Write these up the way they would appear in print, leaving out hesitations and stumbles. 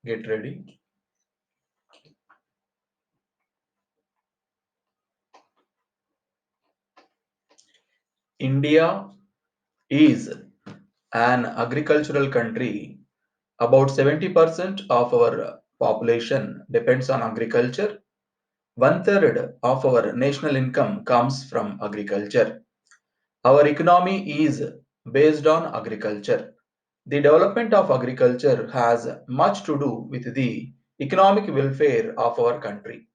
Get ready. India is an agricultural country. About 70% of our population depends on agriculture. One third of our national income comes from agriculture. Our economy is based on agriculture. The development of agriculture has much to do with the economic welfare of our country.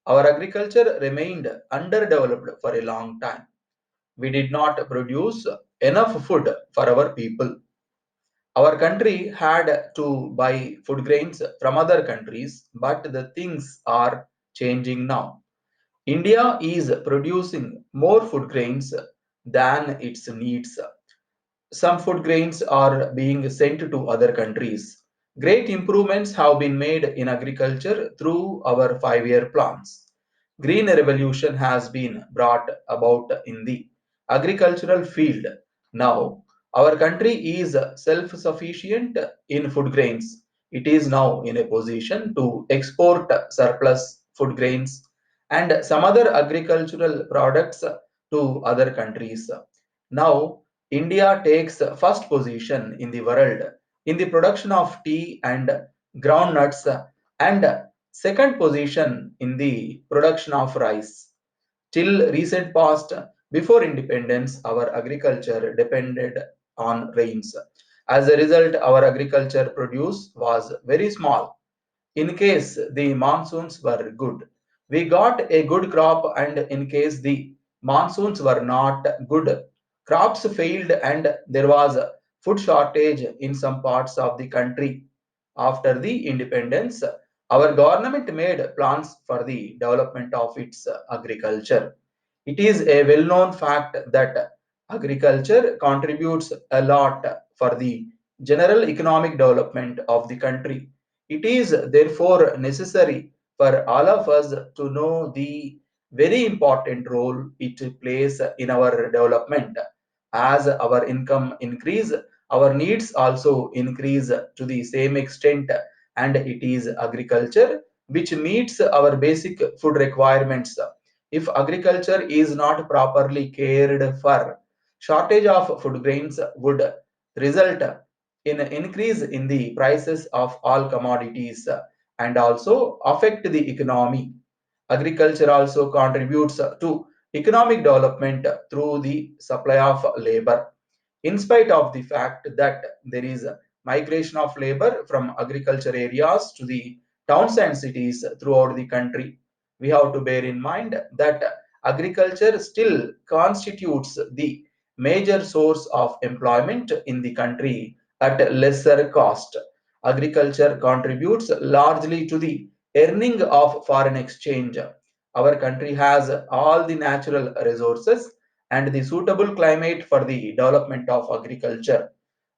Our agriculture remained underdeveloped for a long time. We did not produce enough food for our people. Our country had to buy food grains from other countries, but the things are changing now. India is producing more food grains than its needs. Some food grains are being sent to other countries. Great improvements have been made in agriculture through our 5 year plans. Green revolution has been brought about in the agricultural field. Now, our country is self sufficient in food grains. It is now in a position to export surplus food grains and some other agricultural products to other countries. Now, India takes first position in the world in the production of tea and groundnuts and second position in the production of rice. Till recent past, before independence, our agriculture depended on rains. As a result, our agriculture produce was very small. In case the monsoons were good, we got a good crop, and in case the monsoons were not good, crops failed and there was a food shortage in some parts of the country. After the independence, our government made plans for the development of its agriculture. It is a well known fact that agriculture contributes a lot for the general economic development of the country. It is therefore necessary for all of us to know the very important role it plays in our development. As our income increase, our needs also increase to the same extent, and it is agriculture which meets our basic food requirements. If agriculture is not properly cared for, shortage of food grains would result in an increase in the prices of all commodities and also affect the economy. Agriculture also contributes to economic development through the supply of labor. In spite of the fact that there is a migration of labor from agriculture areas to the towns and cities throughout the country, we have to bear in mind that agriculture still constitutes the major source of employment in the country at lesser cost. Agriculture contributes largely to the earning of foreign exchange. Our country has all the natural resources and the suitable climate for the development of agriculture.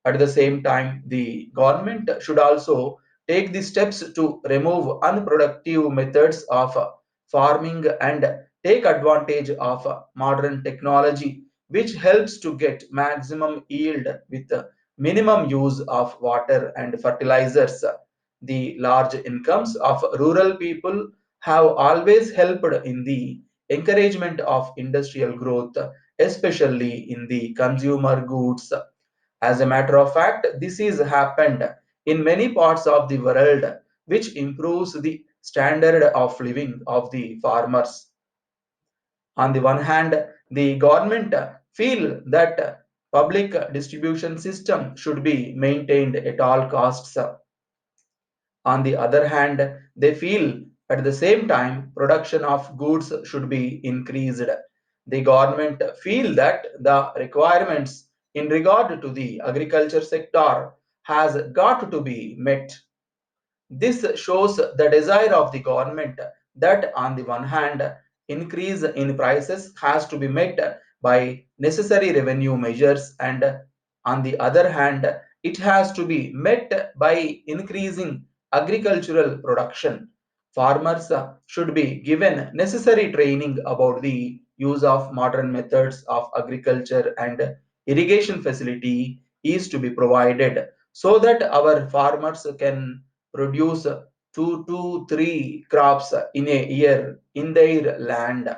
At the same time, the government should also take the steps to remove unproductive methods of farming and take advantage of modern technology, which helps to get maximum yield with minimum use of water and fertilizers. The large incomes of rural people have always helped in the encouragement of industrial growth, especially in the consumer goods. As a matter of fact, this is happened in many parts of the world, which improves the standard of living of the farmers. On the one hand, the government feel that public distribution system should be maintained at all costs. On the other hand, they feel at the same time production of goods should be increased. The government feel that the requirements in regard to the agriculture sector has got to be met. This shows the desire of the government that, on the one hand, increase in prices has to be met by necessary revenue measures, and on the other hand, it has to be met by increasing agricultural production. Farmers should be given necessary training about the use of modern methods of agriculture, and irrigation facility is to be provided so that our farmers can produce two to three crops in a year in their land.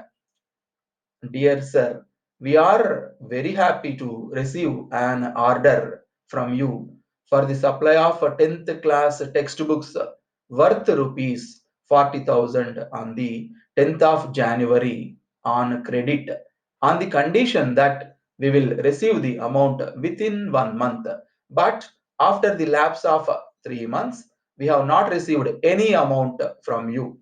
Dear sir, we are very happy to receive an order from you for the supply of 10th class textbooks worth rupees 40,000 on the 10th of January on credit, on the condition that we will receive the amount within 1 month. But after the lapse of 3 months, we have not received any amount from you.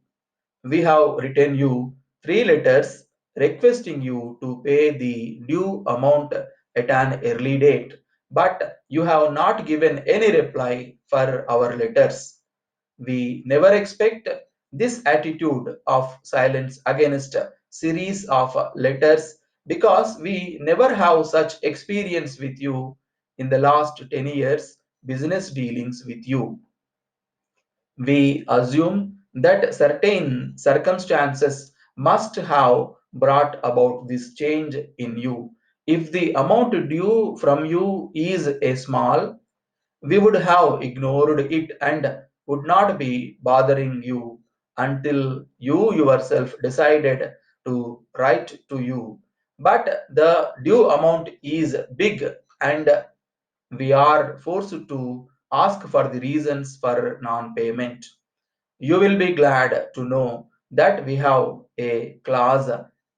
We have written you three letters requesting you to pay the due amount at an early date, but you have not given any reply for our letters. We never expect this attitude of silence against series of letters because we never have such experience with you in the last 10 years business dealings with you. We assume that certain circumstances must have brought about this change in you. If the amount due from you is a small, we would have ignored it and would not be bothering you until you yourself decided to write to you. But the due amount is big and we are forced to ask for the reasons for non-payment. You will be glad to know that we have a clause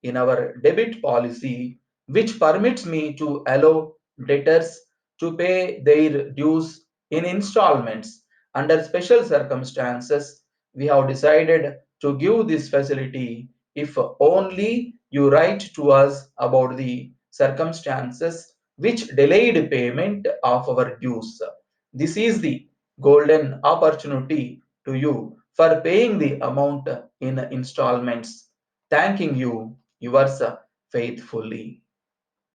in our debit policy which permits me to allow debtors to pay their dues in installments. Under special circumstances, we have decided to give this facility if only you write to us about the circumstances which delayed payment of our dues. This is the golden opportunity to you for paying the amount in installments. Thanking you, yours faithfully.